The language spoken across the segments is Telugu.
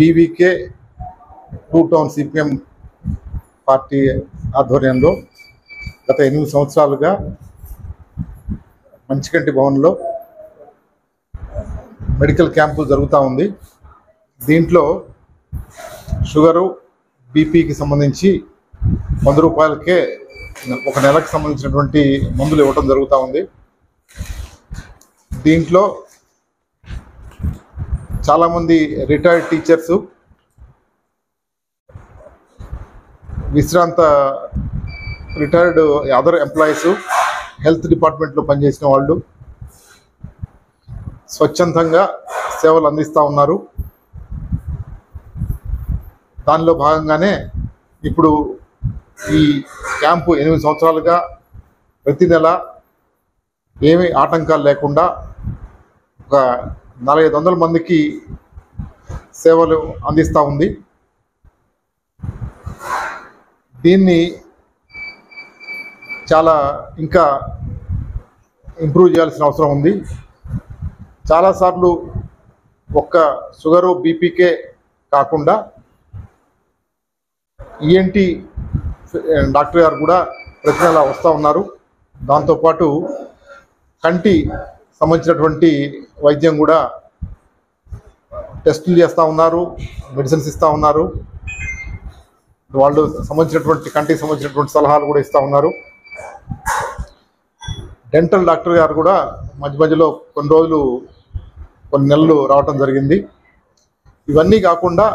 BVK two town CPM party ఆధ్వర్యంలో గత 8 సంవత్సరాలుగా మంచికంటి భవన్లో మెడికల్ క్యాంపు జరుగుతూ ఉంది. దీంట్లో షుగరు బీపీకి సంబంధించి 100 రూపాయలకే ఒక నెలకు సంబంధించినటువంటి మందులు ఇవ్వటం జరుగుతూ ఉంది. దీంట్లో చాలామంది రిటైర్డ్ టీచర్సు, విశ్రాంత రిటైర్డ్ అదర్ ఎంప్లాయీస్, హెల్త్ డిపార్ట్మెంట్లో పనిచేసిన వాళ్ళు స్వచ్ఛందంగా సేవలు అందిస్తూ ఉన్నారు. దానిలో భాగంగానే ఇప్పుడు ఈ క్యాంపు 8 సంవత్సరాలుగా ప్రతి నెల ఏమీ ఆటంకాలు లేకుండా ఒక 400-500 మందికి సేవలు అందిస్తూ ఉంది. దీన్ని చాలా ఇంకా ఇంప్రూవ్ చేయాల్సిన అవసరం ఉంది. చాలాసార్లు ఒక్క షుగరు బీపీకే కాకుండా ఈఎన్టీ డాక్టర్ గారు కూడా ప్రతి నెల వస్తూ ఉన్నారు. దాంతోపాటు కంటి సంబంధించినటువంటి వైద్యం కూడా టెస్టులు చేస్తూ ఉన్నారు, మెడిసిన్స్ ఇస్తూ ఉన్నారు. వాళ్ళు కంటికి సంబంధించినటువంటి సలహాలు కూడా ఇస్తూ ఉన్నారు. డెంటల్ డాక్టర్ గారు కూడా మధ్యలో కొన్ని నెలలు రావటం జరిగింది. ఇవన్నీ కాకుండా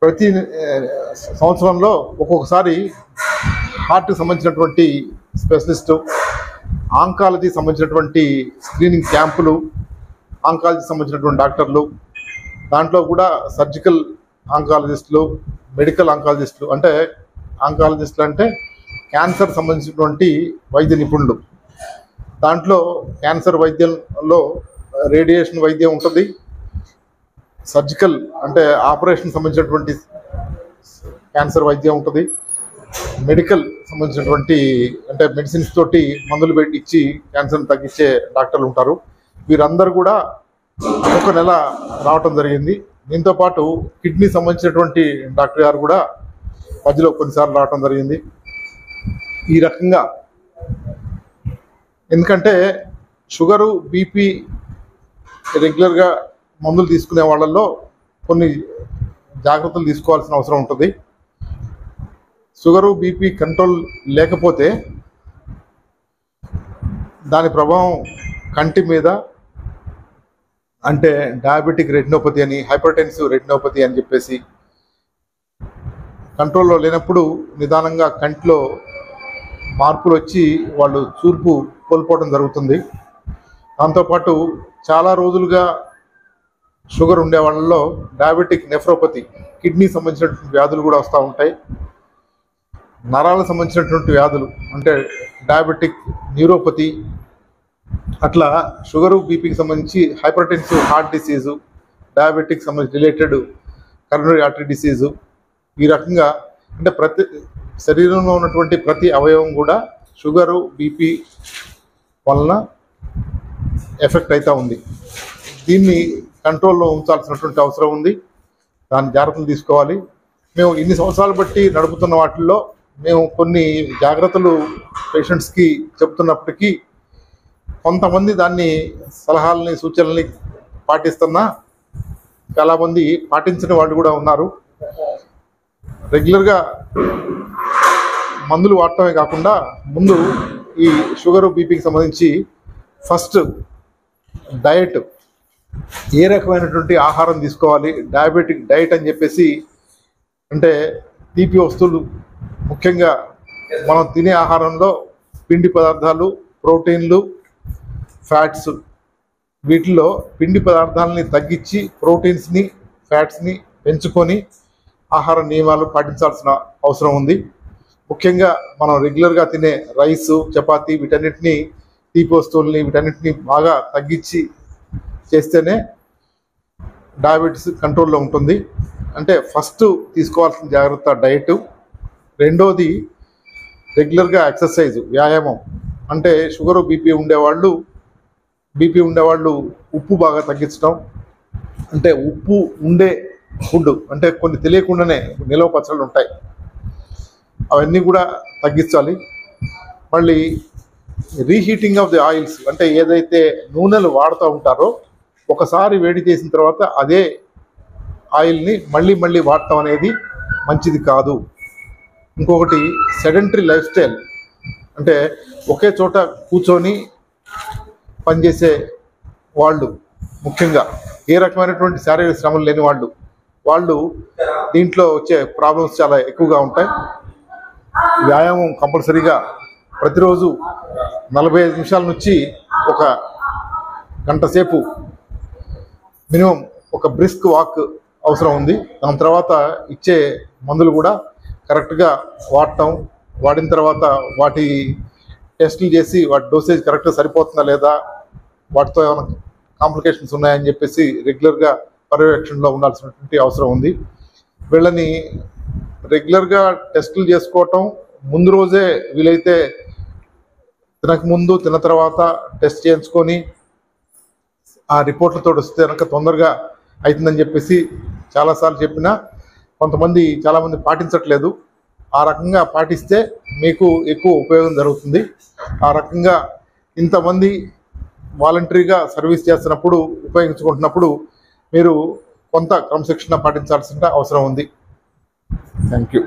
ప్రతి సంవత్సరంలో ఒక్కొక్కసారి హార్ట్కి సంబంధించినటువంటి స్పెషలిస్టు, ఆంకాలజీ సంబంధించినటువంటి స్క్రీనింగ్ క్యాంపులు, ఆంకాలజీ సంబంధించినటువంటి డాక్టర్లు, దాంట్లో కూడా సర్జికల్ ఆంకాలజిస్టులు, మెడికల్ ఆంకాలజిస్టులు, అంటే ఆంకాలజిస్టులు అంటే క్యాన్సర్ సంబంధించినటువంటి వైద్య నిపుణులు. దాంట్లో క్యాన్సర్ వైద్యంలో రేడియేషన్ వైద్యం ఉంటుంది, సర్జికల్ అంటే ఆపరేషన్ సంబంధించినటువంటి క్యాన్సర్ వైద్యం ఉంటుంది, మెడికల్ సంబంధించినటువంటి అంటే మెడిసిన్స్ తోటి మందులు పెట్టించి క్యాన్సర్ని తగ్గించే డాక్టర్లు ఉంటారు. వీరందరూ కూడా ఒక నెల రావటం జరిగింది. దీంతోపాటు కిడ్నీ సంబంధించినటువంటి డాక్టర్ గారు కూడా మధ్యలో కొన్నిసార్లు రావటం జరిగింది. ఈ రకంగా ఎందుకంటే షుగరు బీపీ రెగ్యులర్గా మందులు తీసుకునే వాళ్ళల్లో కొన్ని జాగ్రత్తలు తీసుకోవాల్సిన అవసరం ఉంటుంది. షుగరు బీపీ కంట్రోల్ లేకపోతే దాని ప్రభావం కంటి మీద, అంటే డయాబెటిక్ రెటినోపతి అని, హైపర్టెన్సివ్ రెటినోపతి అని చెప్పేసి, కంట్రోల్లో లేనప్పుడు నిదానంగా కంటిలో మార్పులు వచ్చి వాళ్ళు చూపు కోల్పోవడం జరుగుతుంది. దాంతోపాటు చాలా రోజులుగా షుగర్ ఉండే వాళ్ళలో డయాబెటిక్ నెఫ్రోపతి, కిడ్నీ సంబంధించినటువంటి వ్యాధులు కూడా వస్తూ ఉంటాయి. నరాలకు సంబంధించినటువంటి వ్యాధులు అంటే డయాబెటిక్ న్యూరోపతి, అట్లా షుగరు బీపీకి సంబంధించి హైపర్టెన్సివ్ హార్ట్ డిసీజు, డయాబెటిక్ సంబంధించి రిలేటెడ్ కరోనరీ ఆర్టరీ డిసీజు, ఈ రకంగా అంటే ప్రతి శరీరంలో ఉన్నటువంటి ప్రతి అవయవం కూడా షుగరు బీపీ వలన ఎఫెక్ట్ అవుతూ ఉంది. దీన్ని కంట్రోల్లో ఉంచాల్సినటువంటి అవసరం ఉంది. దాని జాగ్రత్తలు తీసుకోవాలి. మేము ఇన్ని సంవత్సరాలు బట్టి నడుపుతున్న వాటిల్లో మేము కొన్ని జాగ్రత్తలు పేషెంట్స్కి చెప్తున్నప్పటికీ కొంతమంది దాన్ని సలహాలని, సూచనల్ని పాటిస్తున్నా చాలామంది పాటించని వాళ్ళు కూడా ఉన్నారు. రెగ్యులర్గా మందులు వాడటమే కాకుండా ముందు ఈ షుగరు బీపీకి సంబంధించి ఫస్ట్ డయట్, ఏ రకమైనటువంటి ఆహారం తీసుకోవాలి, డయాబెటిక్ డైట్ అని చెప్పేసి, అంటే తీపి వస్తువులు ముఖ్యంగా మనం తినే ఆహారంలో పిండి పదార్థాలు, ప్రోటీన్లు, ఫ్యాట్స్, వీటిల్లో పిండి పదార్థాలని తగ్గించి ప్రోటీన్స్ని, ఫ్యాట్స్ని పెంచుకొని ఆహార నియమాలు పాటించాల్సిన అవసరం ఉంది. ముఖ్యంగా మనం రెగ్యులర్గా తినే రైసు, చపాతీ, వీటన్నిటిని, తీపి వస్తువుల్ని, వీటన్నిటిని బాగా తగ్గించి చేస్తేనే డయాబెటీస్ కంట్రోల్లో ఉంటుంది. అంటే ఫస్ట్ తీసుకోవాల్సిన జాగ్రత్త డైట్. రెండోది రెగ్యులర్గా ఎక్సర్సైజ్, వ్యాయామం. అంటే షుగరు బీపీ ఉండేవాళ్ళు ఉప్పు బాగా తగ్గించడం, అంటే ఉప్పు ఉండే ఫుడ్ అంటే కొన్ని తెలియకుండానే నిలవ పచ్చళ్ళు ఉంటాయి, అవన్నీ కూడా తగ్గించాలి. మళ్ళీ రీహీటింగ్ ఆఫ్ ది ఆయిల్స్ అంటే ఏదైతే నూనెలు వాడుతూ ఉంటారో ఒకసారి వేడి చేసిన తర్వాత అదే ఆయిల్ని మళ్ళీ మళ్ళీ వాడటం అనేది మంచిది కాదు. ఇంకొకటి సెడెంటరీ లైఫ్ స్టైల్ అంటే ఒకే చోట కూర్చొని పనిచేసే వాళ్ళు, ముఖ్యంగా ఏ రకమైనటువంటి శారీరక శ్రమలు లేని వాళ్ళు దీంట్లో వచ్చే ప్రాబ్లమ్స్ చాలా ఎక్కువగా ఉంటాయి. వ్యాయామం కంపల్సరీగా ప్రతిరోజు 45 నిమిషాల నుంచి ఒక గంట సేపు మినిమం ఒక బ్రిస్క్ వాక్ అవసరం ఉంది. దాని తర్వాత ఇచ్చే మందులు కూడా కరెక్ట్గా వాడిన తర్వాత వాటి టెస్టులు చేసి వాటి డోసేజ్ కరెక్ట్గా సరిపోతుందా లేదా, వాటితో ఏమైనా కాంప్లికేషన్స్ ఉన్నాయని చెప్పేసి రెగ్యులర్గా పర్యవేక్షణలో ఉండాల్సినటువంటి అవసరం ఉంది. వీళ్ళని రెగ్యులర్గా టెస్టులు చేసుకోవటం, ముందు రోజే వీలైతే తినకముందు తిన్న తర్వాత టెస్ట్ చేయించుకొని ఆ రిపోర్ట్లతో వస్తే కనుక తొందరగా అవుతుందని చెప్పేసి చాలాసార్లు చెప్పినా చాలామంది పాటించట్లేదు. ఆ రకంగా పాటిస్తే మీకు ఎక్కువ ఉపయోగం జరుగుతుంది. ఆ రకంగా ఇంతమంది వాలంటరీగా సర్వీస్ చేస్తున్నప్పుడు ఉపయోగించుకుంటున్నప్పుడు మీరు కొంత క్రమశిక్షణ పాటించాల్సిన అవసరం ఉంది. Thank you.